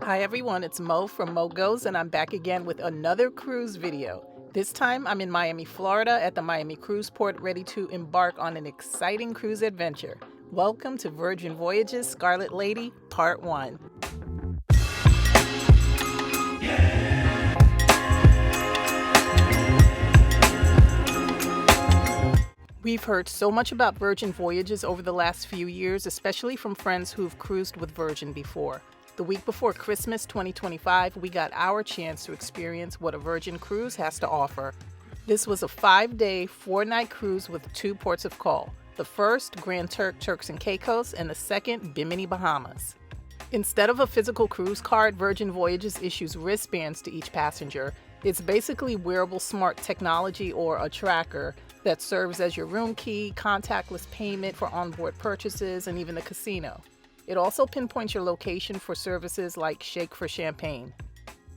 Hi everyone, it's Mo from Mo Goes, and I'm back again with another cruise video. This time I'm in Miami, Florida at the Miami Cruise Port, ready to embark on an exciting cruise adventure. Welcome to Virgin Voyages Scarlet Lady Part 1. We've heard so much about Virgin Voyages over the last few years, especially from friends who've cruised with Virgin before. The week before Christmas 2025, we got our chance to experience what a Virgin cruise has to offer. This was a 5-day, 4-night cruise with 2 ports of call. The first, Grand Turk, Turks and Caicos, and the second, Bimini, Bahamas. Instead of a physical cruise card, Virgin Voyages issues wristbands to each passenger. It's basically wearable smart technology or a tracker that serves as your room key, contactless payment for onboard purchases, and even the casino. It also pinpoints your location for services like Shake for Champagne.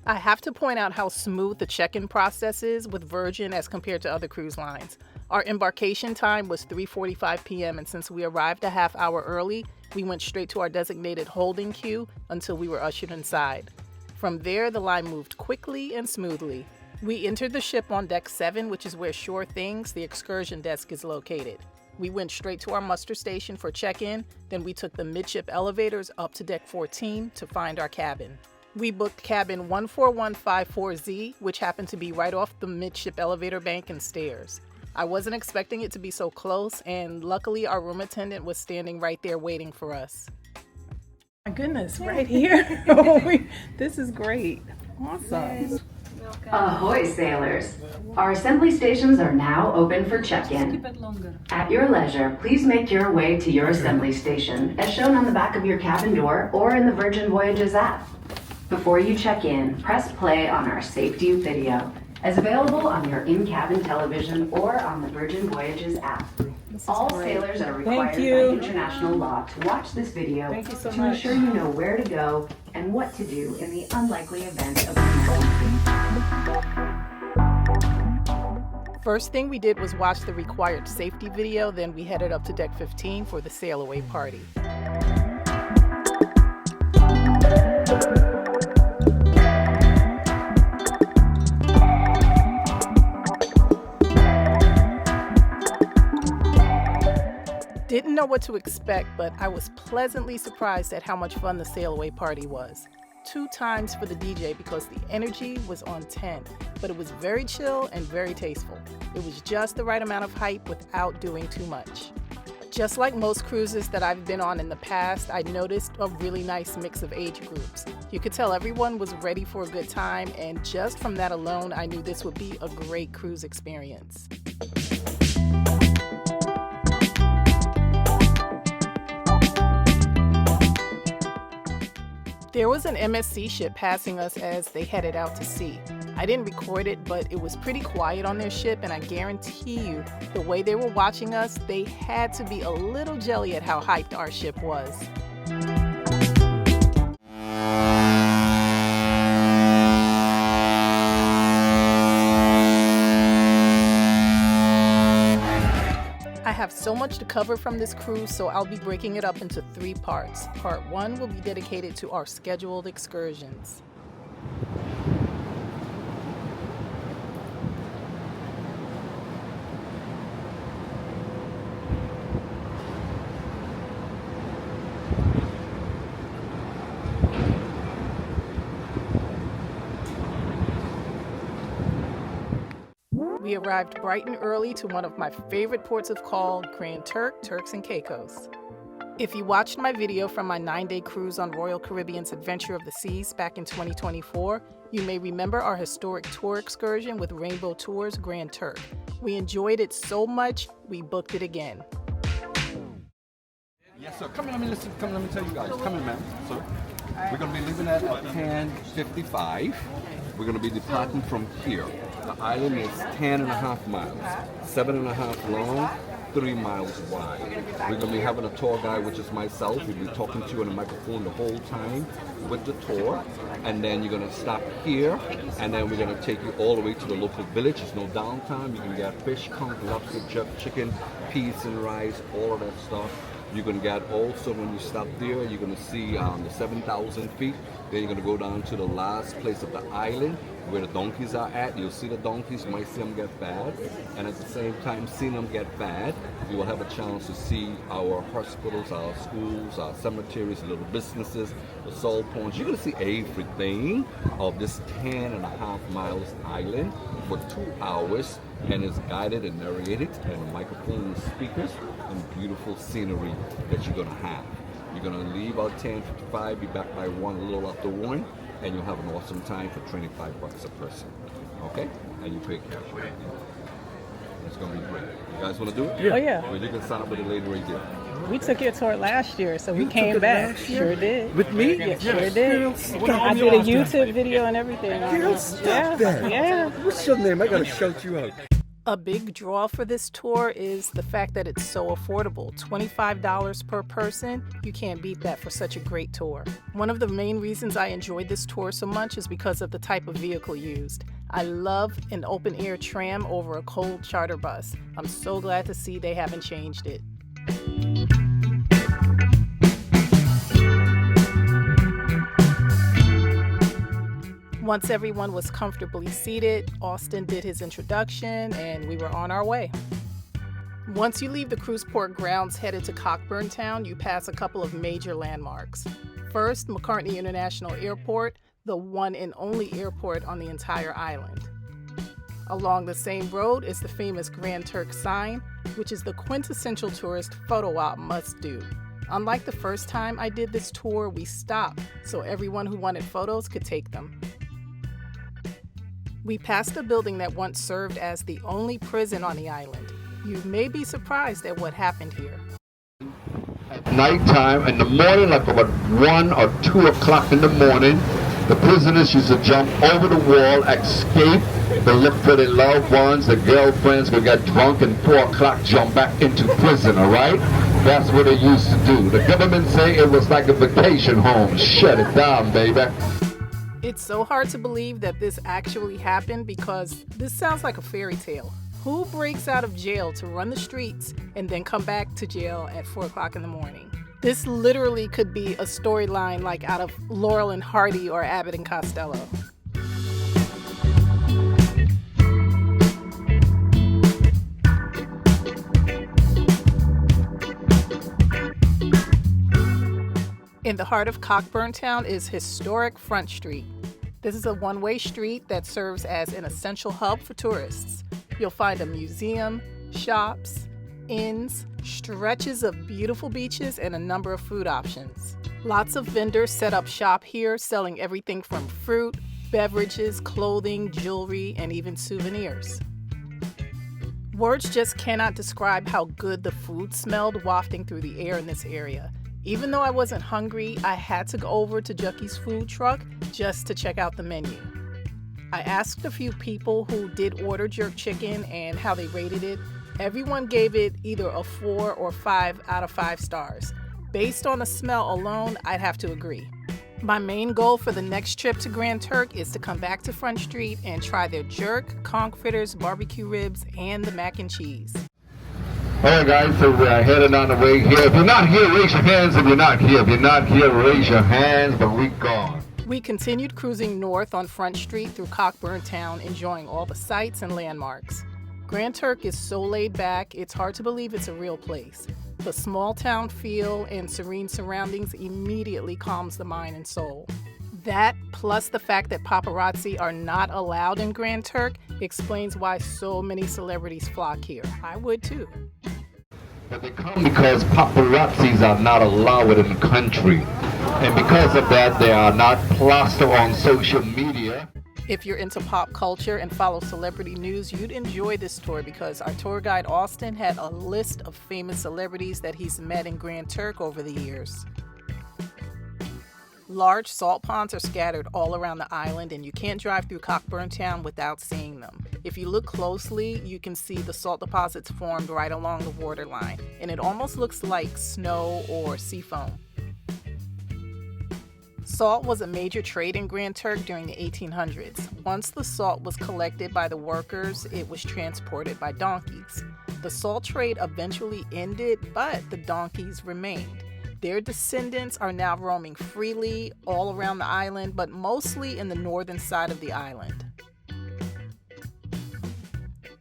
I have to point out how smooth the check-in process is with Virgin as compared to other cruise lines. Our embarkation time was 3:45 p.m. and since we arrived a half hour early, we went straight to our designated holding queue until we were ushered inside. From there, the line moved quickly and smoothly. We entered the ship on deck 7, which is where Sure Things, the excursion desk, is located. We went straight to our muster station for check-in, then we took the midship elevators up to deck 14 to find our cabin. We booked cabin 14154Z, which happened to be right off the midship elevator bank and stairs. I wasn't expecting it to be so close, and luckily our room attendant was standing right there waiting for us. My goodness, right here. This is great. Awesome. Ahoy, sailors! Our assembly stations are now open for check-in. At your leisure, please make your way to your assembly station, as shown on the back of your cabin door or in the Virgin Voyages app. Before you check in, press play on our safety video, as available on your in-cabin television or on the Virgin Voyages app. All sailors are required by international law to watch this video to ensure you know where to go and what to do in the unlikely event of an emergency. First thing we did was watch the required safety video, then we headed up to deck 15 for the sail away party. Didn't know what to expect, but I was pleasantly surprised at how much fun the sail away party was. 2 times for the DJ because the energy was on 10, but it was very chill and very tasteful. It was just the right amount of hype without doing too much. Just like most cruises that I've been on in the past, I noticed a really nice mix of age groups. You could tell everyone was ready for a good time, and just from that alone, I knew this would be a great cruise experience. There was an MSC ship passing us as they headed out to sea. I didn't record it, but it was pretty quiet on their ship, and I guarantee you, the way they were watching us, they had to be a little jelly at how hyped our ship was. I have so much to cover from this cruise, so I'll be breaking it up into 3 parts. Part 1 will be dedicated to our scheduled excursions. We arrived bright and early to one of my favorite ports of call, Grand Turk, Turks and Caicos. If you watched my video from my 9-day cruise on Royal Caribbean's Adventure of the Seas back in 2024, you may remember our historic tour excursion with Rainbow Tours Grand Turk. We enjoyed it so much, we booked it again. Yes, sir. Come in, let me tell you guys. Come in, ma'am. So, we're going to be leaving at 10:55. We're going to be departing from here. The island is 10.5 miles, 7.5 long, 3 miles wide. We're going to be having a tour guide, which is myself. We'll be talking to you on the microphone the whole time with the tour. And then you're going to stop here, and then we're going to take you all the way to the local village. There's no downtime. You can get fish, conch, lobster, chicken, peas and rice, all of that stuff. You're going to get also, when you stop there, you're going to see the 7,000 feet. Then you're going to go down to the last place of the island where the donkeys are at. You'll see the donkeys, you might see them get bad. And at the same time, seeing them get bad, you will have a chance to see our hospitals, our schools, our cemeteries, little businesses, the salt ponds. You're going to see everything of this 10.5 miles island for 2 hours. And it's guided and narrated, and microphone speakers, and beautiful scenery that you're going to have. You're going to leave out 10:55, be back by 1, a little after 1, and you'll have an awesome time for $25 a person. Okay? And you pay cash. It's going to be great. You guys want to do it? Yeah. Oh, yeah. Well, you can sign up with the lady right there. We took your tour last year, so we came back. Sure did. With me? Yeah, sure did. I did a YouTube video and everything. Girl, stop that. Yeah. What's your name? I gotta shout you out. A big draw for this tour is the fact that it's so affordable. $25 per person. You can't beat that for such a great tour. One of the main reasons I enjoyed this tour so much is because of the type of vehicle used. I love an open-air tram over a cold charter bus. I'm so glad to see they haven't changed it. Once everyone was comfortably seated, Austin did his introduction and we were on our way. Once you leave the cruise port grounds headed to Cockburn Town, you pass a couple of major landmarks. First, McCartney International Airport, the one and only airport on the entire island. Along the same road is the famous Grand Turk sign, which is the quintessential tourist photo op must-do. Unlike the first time I did this tour, we stopped so everyone who wanted photos could take them. We passed a building that once served as the only prison on the island. You may be surprised at what happened here. At nighttime, in the morning, like about 1 or 2 o'clock in the morning, the prisoners used to jump over the wall, escape, they look for their loved ones, their girlfriends, go get drunk, and 4 o'clock jump back into prison, all right? That's what they used to do. The government say it was like a vacation home. Shut it down, baby. It's so hard to believe that this actually happened because this sounds like a fairy tale. Who breaks out of jail to run the streets and then come back to jail at 4 o'clock in the morning? This literally could be a storyline like out of Laurel and Hardy or Abbott and Costello. In the heart of Cockburn Town is historic Front Street. This is a one-way street that serves as an essential hub for tourists. You'll find a museum, shops, inns, stretches of beautiful beaches, and a number of food options. Lots of vendors set up shop here, selling everything from fruit, beverages, clothing, jewelry, and even souvenirs. Words just cannot describe how good the food smelled wafting through the air in this area. Even though I wasn't hungry, I had to go over to Jucky's food truck just to check out the menu. I asked a few people who did order jerk chicken and how they rated it. Everyone gave it either a 4 or 5 out of 5 stars. Based on the smell alone, I'd have to agree. My main goal for the next trip to Grand Turk is to come back to Front Street and try their jerk, conch fritters, barbecue ribs, and the mac and cheese. Alright guys, so we're heading on the way here. If you're not here, raise your hands. If you're not here, raise your hands, but we're gone. We continued cruising north on Front Street through Cockburn Town, enjoying all the sights and landmarks. Grand Turk is so laid back, it's hard to believe it's a real place. The small town feel and serene surroundings immediately calms the mind and soul. That, plus the fact that paparazzi are not allowed in Grand Turk, explains why so many celebrities flock here. I would too. But they come because paparazzis are not allowed in the country. And because of that, they are not plastered on social media. If you're into pop culture and follow celebrity news, you'd enjoy this tour because our tour guide Austin had a list of famous celebrities that he's met in Grand Turk over the years. Large salt ponds are scattered all around the island, and you can't drive through Cockburn Town without seeing them. If you look closely, you can see the salt deposits formed right along the waterline, and it almost looks like snow or sea foam. Salt was a major trade in Grand Turk during the 1800s. Once the salt was collected by the workers, it was transported by donkeys. The salt trade eventually ended, but the donkeys remained. Their descendants are now roaming freely all around the island, but mostly in the northern side of the island.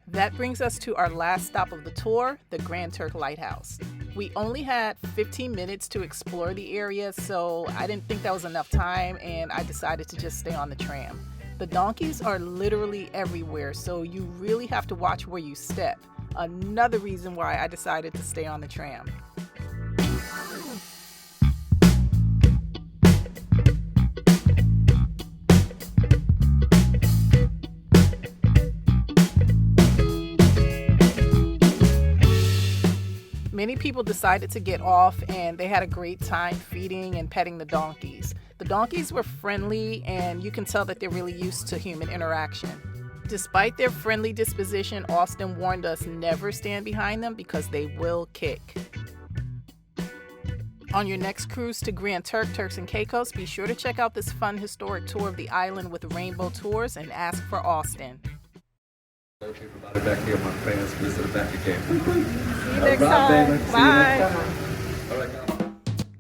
That brings us to our last stop of the tour, the Grand Turk Lighthouse. We only had 15 minutes to explore the area, so I didn't think that was enough time, and I decided to just stay on the tram. The donkeys are literally everywhere, so you really have to watch where you step. Another reason why I decided to stay on the tram. Many people decided to get off, and they had a great time feeding and petting the donkeys. The donkeys were friendly, and you can tell that they're really used to human interaction. Despite their friendly disposition, Austin warned us never stand behind them because they will kick. On your next cruise to Grand Turk, Turks and Caicos, be sure to check out this fun historic tour of the island with Rainbow Tours and ask for Austin. Back here, my fans visit back again. See you next time. Bye.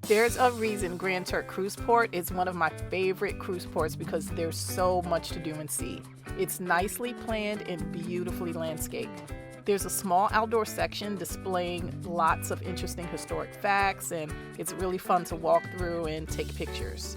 There's a reason Grand Turk Cruise Port is one of my favorite cruise ports because there's so much to do and see. It's nicely planned and beautifully landscaped. There's a small outdoor section displaying lots of interesting historic facts, and it's really fun to walk through and take pictures.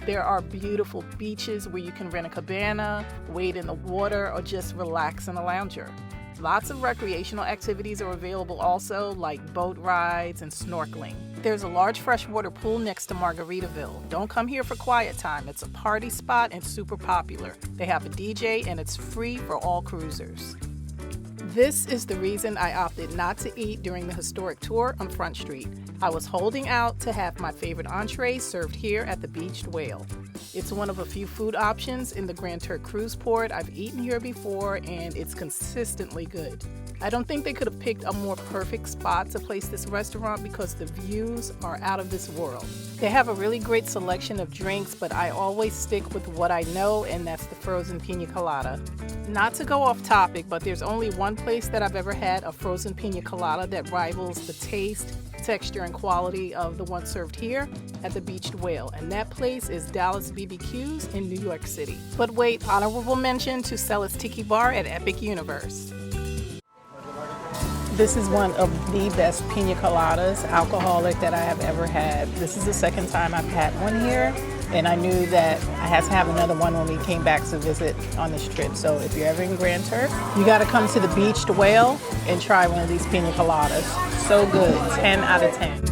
There are beautiful beaches where you can rent a cabana, wade in the water, or just relax in a lounger. Lots of recreational activities are available also, like boat rides and snorkeling. There's a large freshwater pool next to Margaritaville. Don't come here for quiet time. It's a party spot and super popular. They have a DJ and it's free for all cruisers. This is the reason I opted not to eat during the historic tour on Front Street. I was holding out to have my favorite entree served here at the Beached Whale. It's one of a few food options in the Grand Turk Cruise Port. I've eaten here before and it's consistently good. I don't think they could have picked a more perfect spot to place this restaurant because the views are out of this world. They have a really great selection of drinks, but I always stick with what I know, and that's the frozen pina colada. Not to go off topic, but there's only one place that I've ever had a frozen pina colada that rivals the taste, texture, and quality of the one served here at the Beached Whale, and that place is Dallas BBQ's in New York City. But wait, honorable mention to Cella's Tiki Bar at Epic Universe. This is one of the best pina coladas, alcoholic, that I have ever had. This is the second time I've had one here, and I knew that I had to have another one when we came back to visit on this trip. So if you're ever in Grand Turk, you gotta come to the Beached Whale and try one of these pina coladas. So good, 10 out of 10.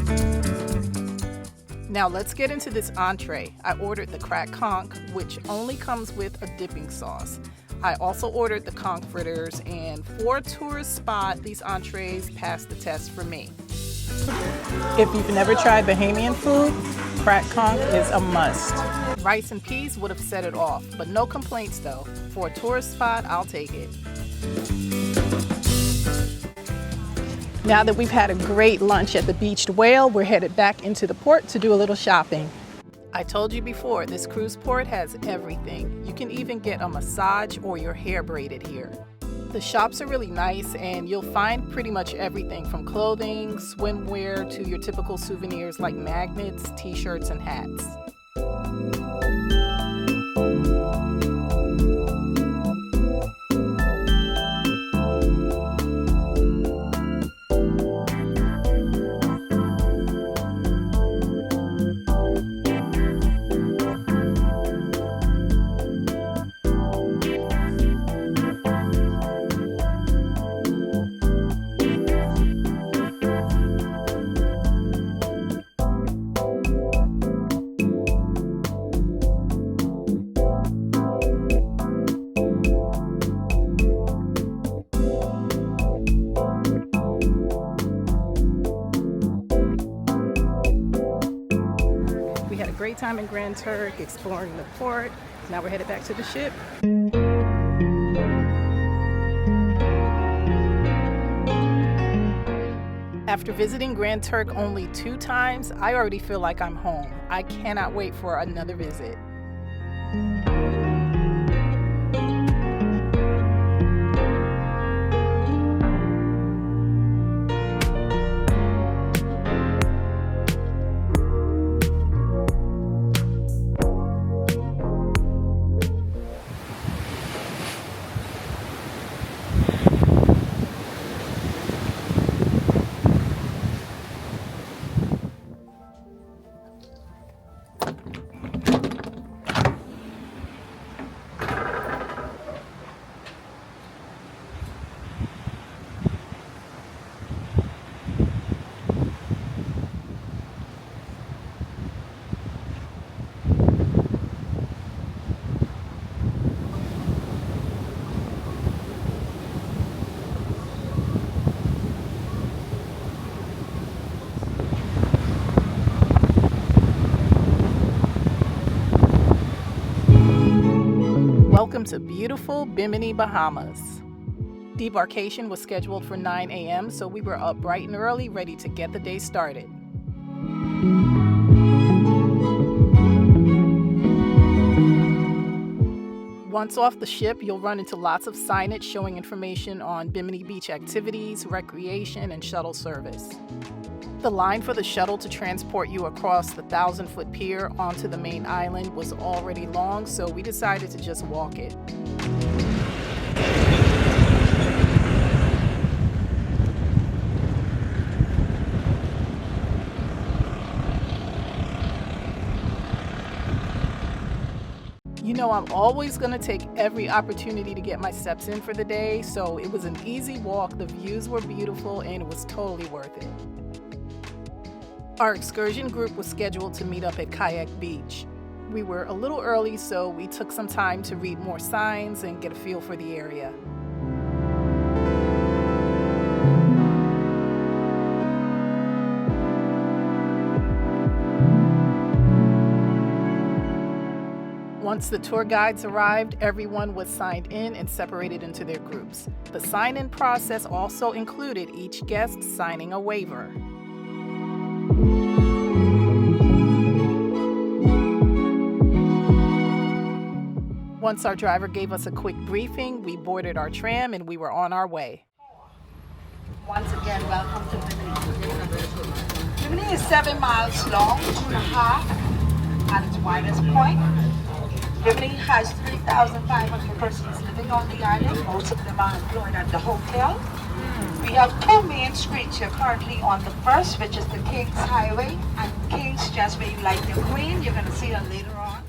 Now let's get into this entree. I ordered the cracked conch, which only comes with a dipping sauce. I also ordered the conch fritters, and for a tourist spot, these entrees passed the test for me. If you've never tried Bahamian food, cracked conch is a must. Rice and peas would have set it off, but no complaints though. For a tourist spot, I'll take it. Now that we've had a great lunch at the Beached Whale, we're headed back into the port to do a little shopping. I told you before, this cruise port has everything. You can even get a massage or your hair braided here. The shops are really nice, and you'll find pretty much everything from clothing, swimwear, to your typical souvenirs like magnets, t-shirts, and hats. Great time in Grand Turk, exploring the port. Now we're headed back to the ship. After visiting Grand Turk only 2 times, I already feel like I'm home. I cannot wait for another visit. Welcome to beautiful Bimini, Bahamas. Debarkation was scheduled for 9 a.m., so we were up bright and early, ready to get the day started. Once off the ship, you'll run into lots of signage showing information on Bimini Beach activities, recreation, and shuttle service. The line for the shuttle to transport you across the 1,000-foot pier onto the main island was already long, so we decided to just walk it. You know, I'm always going to take every opportunity to get my steps in for the day, so it was an easy walk, the views were beautiful, and it was totally worth it. Our excursion group was scheduled to meet up at Kayak Beach. We were a little early, so we took some time to read more signs and get a feel for the area. Once the tour guides arrived, everyone was signed in and separated into their groups. The sign-in process also included each guest signing a waiver. Once our driver gave us a quick briefing, we boarded our tram and we were on our way. Once again, welcome to Bimini. Bimini is 7 miles long, 2.5 at its widest point. Bimini has 3,500 persons living on the island. Most of them are employed at the hotel. We have 2 main streets here currently on the first, which is the Kings Highway, and Kings just where you like your queen. You're going to see her later on.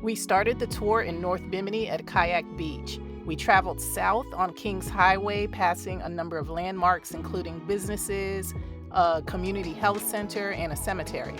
We started the tour in North Bimini at Kayak Beach. We traveled south on Kings Highway, passing a number of landmarks, including businesses, a community health center, and a cemetery.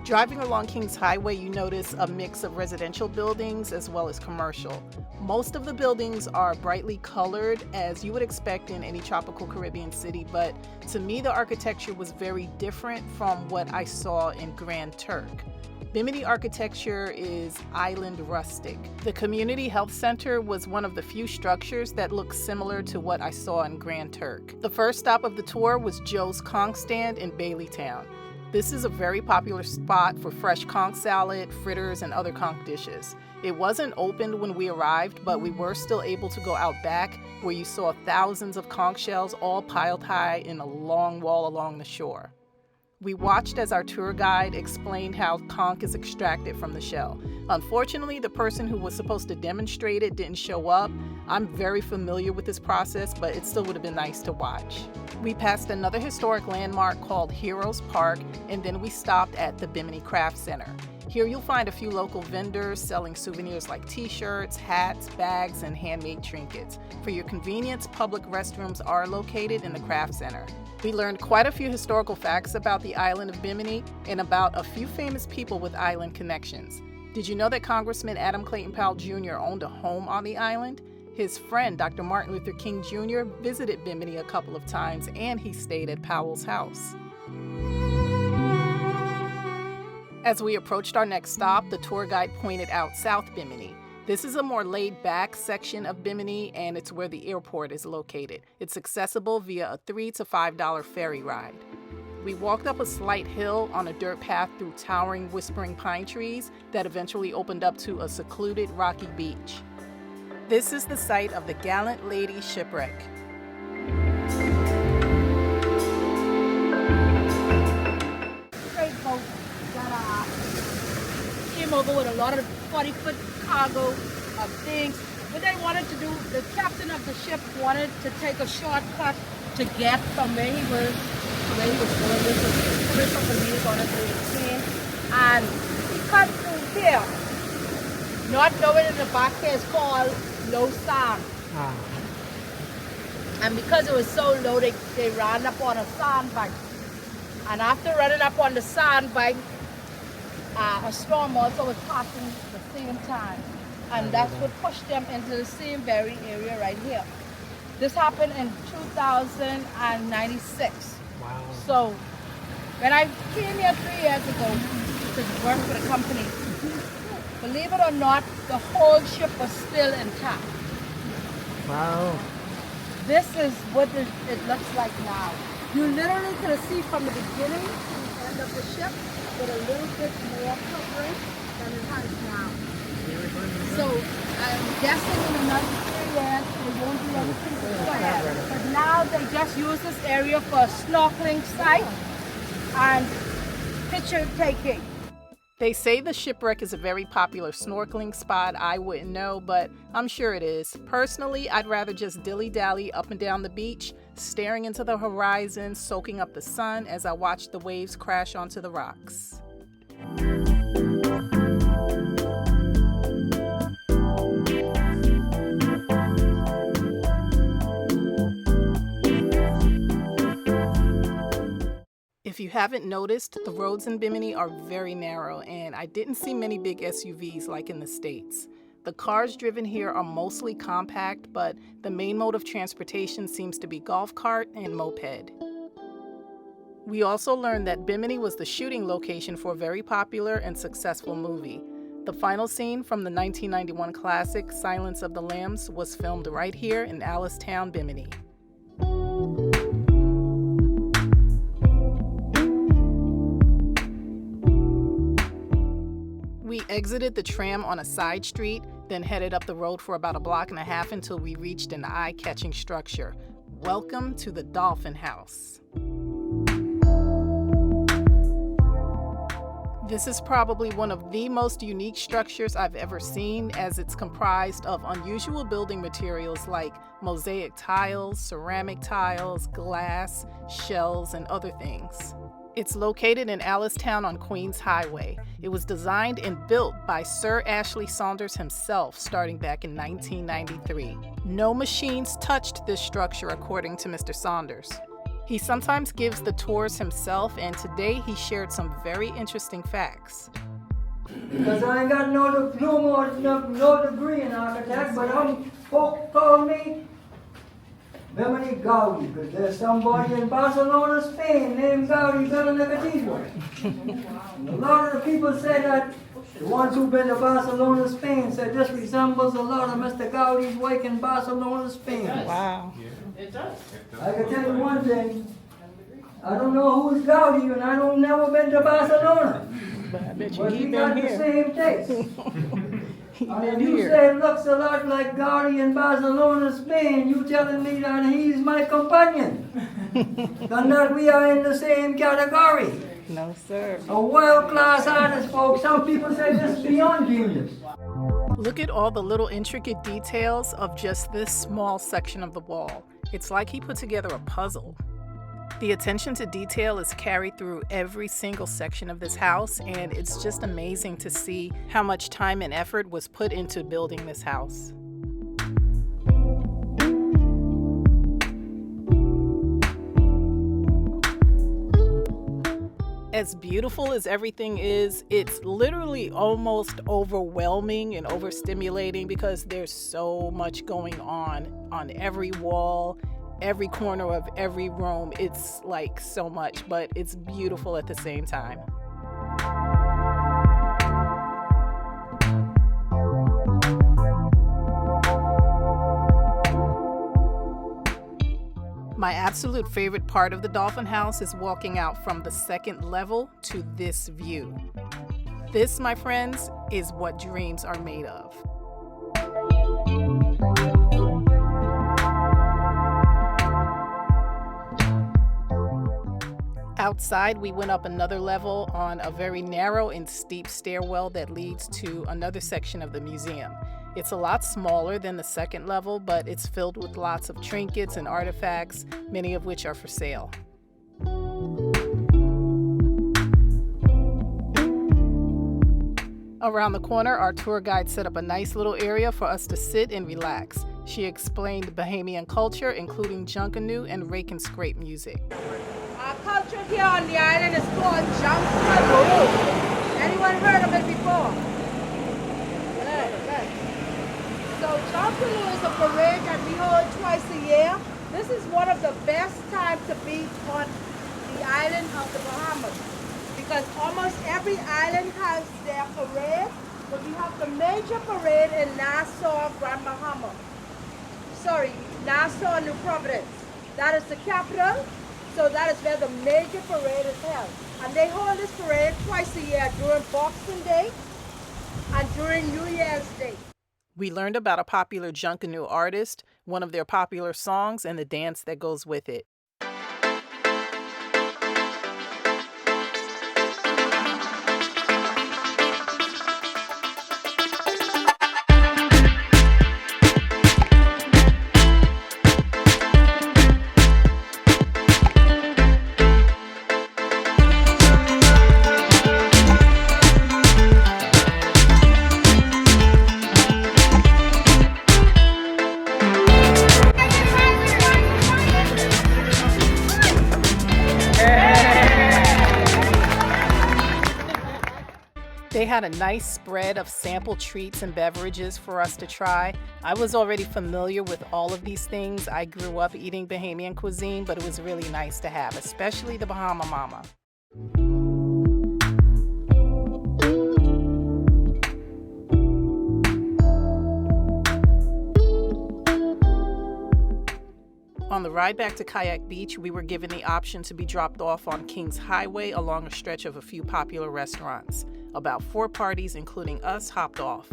Driving along Kings Highway, you notice a mix of residential buildings as well as commercial. Most of the buildings are brightly colored, as you would expect in any tropical Caribbean city, but to me the architecture was very different from what I saw in Grand Turk. Bimini architecture is island rustic. The community health center was one of the few structures that looked similar to what I saw in Grand Turk. The first stop of the tour was Joe's Conch Stand in Baileytown. This is a very popular spot for fresh conch salad, fritters, and other conch dishes. It wasn't opened when we arrived, but we were still able to go out back, where you saw thousands of conch shells all piled high in a long wall along the shore. We watched as our tour guide explained how conch is extracted from the shell. Unfortunately, the person who was supposed to demonstrate it didn't show up. I'm very familiar with this process, but it still would have been nice to watch. We passed another historic landmark called Heroes Park, and then we stopped at the Bimini Craft Center. Here you'll find a few local vendors selling souvenirs like t-shirts, hats, bags, and handmade trinkets. For your convenience, public restrooms are located in the Craft Center. We learned quite a few historical facts about the island of Bimini and about a few famous people with island connections. Did you know that Congressman Adam Clayton Powell Jr. owned a home on the island? His friend, Dr. Martin Luther King Jr., visited Bimini a couple of times, and he stayed at Powell's house. As we approached our next stop, the tour guide pointed out South Bimini. This is a more laid-back section of Bimini, and it's where the airport is located. It's accessible via a $3 to $5 ferry ride. We walked up a slight hill on a dirt path through towering, whispering pine trees that eventually opened up to a secluded rocky beach. This is the site of the Gallant Lady shipwreck. Freight boat that came over with a lot of 40-foot cargo of things. What they wanted to do, the captain of the ship wanted to take a shortcut to get from where he was to where he was going. This was Christopher Lee's on his way to Spain. And he cut through here, not knowing in the back here is called low sand. And because it was so low, they ran up on a sandbank. And after running up on the sandbank, a storm also was passing at the same time. And that's what pushed them into the same very area right here. This happened in 2096. Wow. So when I came here 3 years ago to work for the company, the believe it or not, the whole ship was still intact. Wow. This is what it looks like now. You literally could see from the beginning to the end of the ship with a little bit more covering than it has now. So I'm guessing in another 3 years they won't do anything to it. But now they just use this area for a snorkeling site and picture taking. They say the shipwreck is a very popular snorkeling spot. I wouldn't know, but I'm sure it is. Personally, I'd rather just dilly-dally up and down the beach, staring into the horizon, soaking up the sun as I watch the waves crash onto the rocks. If you haven't noticed, the roads in Bimini are very narrow, and I didn't see many big SUVs like in the States. The cars driven here are mostly compact, but the main mode of transportation seems to be golf cart and moped. We also learned that Bimini was the shooting location for a very popular and successful movie. The final scene from the 1991 classic Silence of the Lambs was filmed right here in Allentown, Bimini. We exited the tram on a side street, then headed up the road for about 1.5 blocks until we reached an eye-catching structure. Welcome to the Dolphin House. This is probably one of the most unique structures I've ever seen, as it's comprised of unusual building materials like mosaic tiles, ceramic tiles, glass, shells, and other things. It's located in Allentown on Queens Highway. It was designed and built by Sir Ashley Saunders himself starting back in 1993. No machines touched this structure according to Mr. Saunders. He sometimes gives the tours himself, and today he shared some very interesting facts. Because I ain't got no diploma or no degree in architect, but folks call me Bimini Gaudi, because there's somebody in Barcelona, Spain named Gaudi building a cathedral. And a lot of the people say that, the ones who've been to Barcelona, Spain, said this resembles a lot of Mr. Gaudi's work in Barcelona, Spain. Wow. It does. I can tell you one thing, I don't know who's Gaudi, and I don't never been to Barcelona. But I bet you But he we got been the here. same taste. He And been if you here. say it looks a lot like Gaudi in Barcelona, Spain, you telling me that he's my companion. And that we are in the same category. No, sir. A world-class artist, folks. Some people say this is beyond genius. Look at all the little intricate details of just this small section of the wall. It's like he put together a puzzle. The attention to detail is carried through every single section of this house, and it's just amazing to see how much time and effort was put into building this house. As beautiful as everything is, it's literally almost overwhelming and overstimulating because there's so much going on every wall, every corner of every room. It's like so much, but it's beautiful at the same time. My absolute favorite part of the Dolphin House is walking out from the second level to this view. This, my friends, is what dreams are made of. Outside, we went up another level on a very narrow and steep stairwell that leads to another section of the museum. It's a lot smaller than the second level, but it's filled with lots of trinkets and artifacts, many of which are for sale. Around the corner, our tour guide set up a nice little area for us to sit and relax. She explained Bahamian culture, including junkanoo and rake and scrape music. Our culture here on the island is called junkanoo. Anyone heard of it before? So junkanoo is a parade that we hold twice a year. This is one of the best times to be on the island of the Bahamas because almost every island has their parade, but we have the major parade in Nassau, Grand Bahama. Sorry, Nassau, New Providence. That is the capital, so that is where the major parade is held. And they hold this parade twice a year, during Boxing Day and during New Year's Day. We learned about a popular Junkanoo artist, one of their popular songs, and the dance that goes with it. They had a nice spread of sample treats and beverages for us to try. I was already familiar with all of these things. I grew up eating Bahamian cuisine, but it was really nice to have, especially the Bahama Mama. On the ride back to Kayak Beach, we were given the option to be dropped off on Kings Highway along a stretch of a few popular restaurants. About 4 parties, including us, hopped off.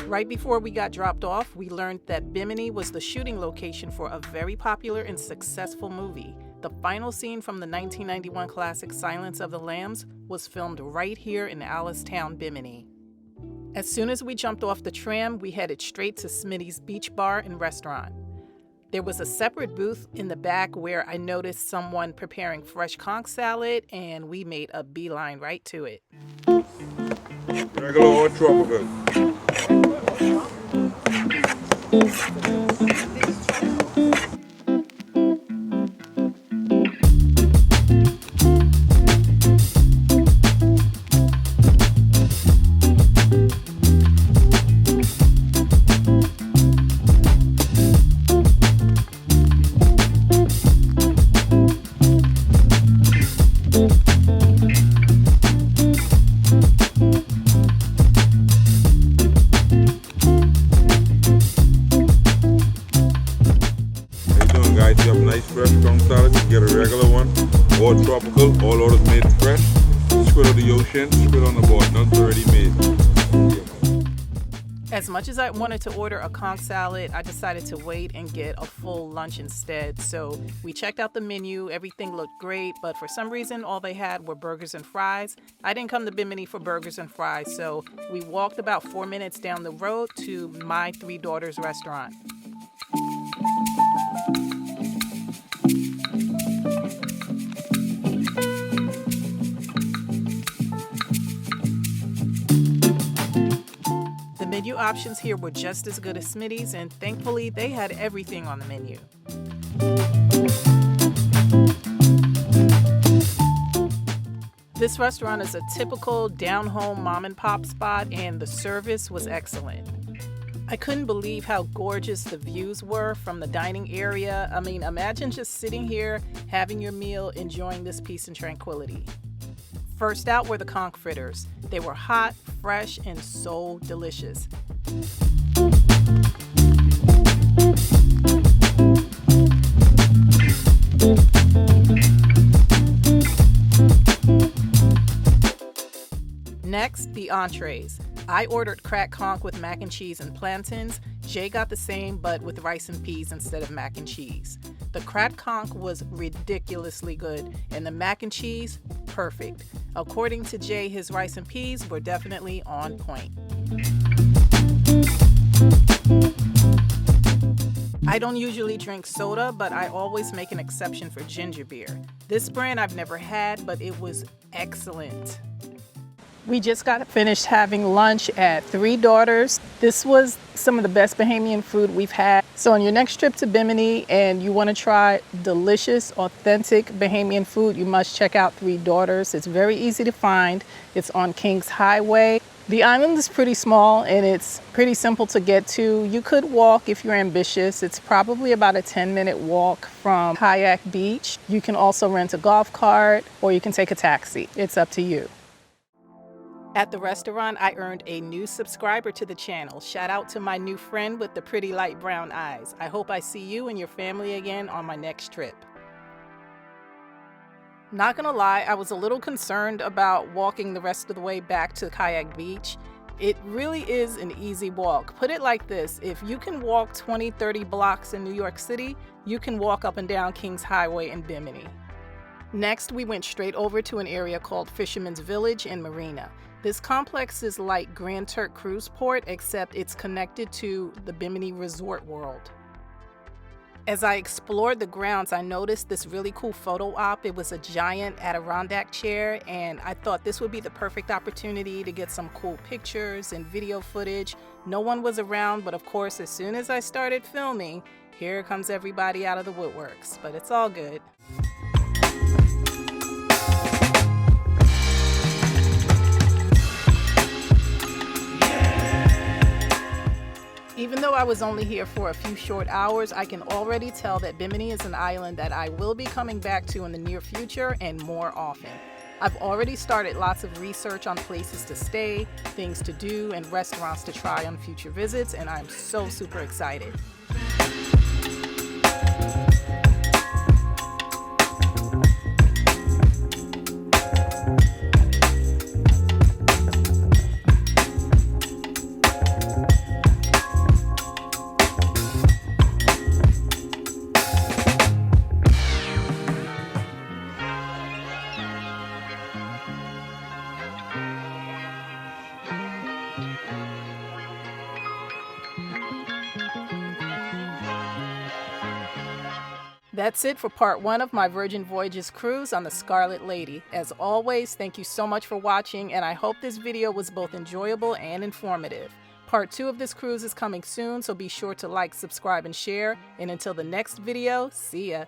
Right before we got dropped off, we learned that Bimini was the shooting location for a very popular and successful movie. The final scene from the 1991 classic Silence of the Lambs was filmed right here in Alice-town, Bimini. As soon as we jumped off the tram, we headed straight to Smitty's Beach Bar and Restaurant. There was a separate booth in the back where I noticed someone preparing fresh conch salad, and we made a beeline right to it. Regular or tropical? Tropical, all orders made fresh, squid of the ocean, squid on the board, none already made. As much as I wanted to order a conch salad, I decided to wait and get a full lunch instead. So we checked out the menu, everything looked great, but for some reason all they had were burgers and fries. I didn't come to Bimini for burgers and fries, so we walked about 4 minutes down the road to My 3 Daughters restaurant. Menu options here were just as good as Smitty's, and thankfully they had everything on the menu. This restaurant is a typical down-home mom-and-pop spot, and the service was excellent. I couldn't believe how gorgeous the views were from the dining area. I mean, imagine just sitting here, having your meal, enjoying this peace and tranquility. First out were the conch fritters. They were hot, fresh, and so delicious. Next, the entrees. I ordered cracked conch with mac and cheese and plantains. Jay got the same, but with rice and peas instead of mac and cheese. The cracked conch was ridiculously good, and the mac and cheese, perfect. According to Jay, his rice and peas were definitely on point. I don't usually drink soda, but I always make an exception for ginger beer. This brand I've never had, but it was excellent. We just got finished having lunch at Three Daughters. This was some of the best Bahamian food we've had. So on your next trip to Bimini and you want to try delicious, authentic Bahamian food, you must check out Three Daughters. It's very easy to find. It's on Kings Highway. The island is pretty small and it's pretty simple to get to. You could walk if you're ambitious. It's probably about a 10-minute walk from Kayak Beach. You can also rent a golf cart or you can take a taxi. It's up to you. At the restaurant, I earned a new subscriber to the channel. Shout out to my new friend with the pretty light brown eyes. I hope I see you and your family again on my next trip. Not gonna lie, I was a little concerned about walking the rest of the way back to Kayak Beach. It really is an easy walk. Put it like this, if you can walk 20-30 blocks in New York City, you can walk up and down Kings Highway in Bimini. Next, we went straight over to an area called Fisherman's Village in Marina. This complex is like Grand Turk Cruise Port, except it's connected to the Bimini Resort World. As I explored the grounds, I noticed this really cool photo op. It was a giant Adirondack chair, and I thought this would be the perfect opportunity to get some cool pictures and video footage. No one was around, but of course, as soon as I started filming, here comes everybody out of the woodworks, but it's all good. Even though I was only here for a few short hours, I can already tell that Bimini is an island that I will be coming back to in the near future and more often. I've already started lots of research on places to stay, things to do, and restaurants to try on future visits, and I'm so super excited. That's it for part 1 of my Virgin Voyages cruise on the Scarlet Lady. As always, thank you so much for watching, and I hope this video was both enjoyable and informative. Part 2 of this cruise is coming soon, so be sure to like, subscribe, and share. And until the next video, see ya.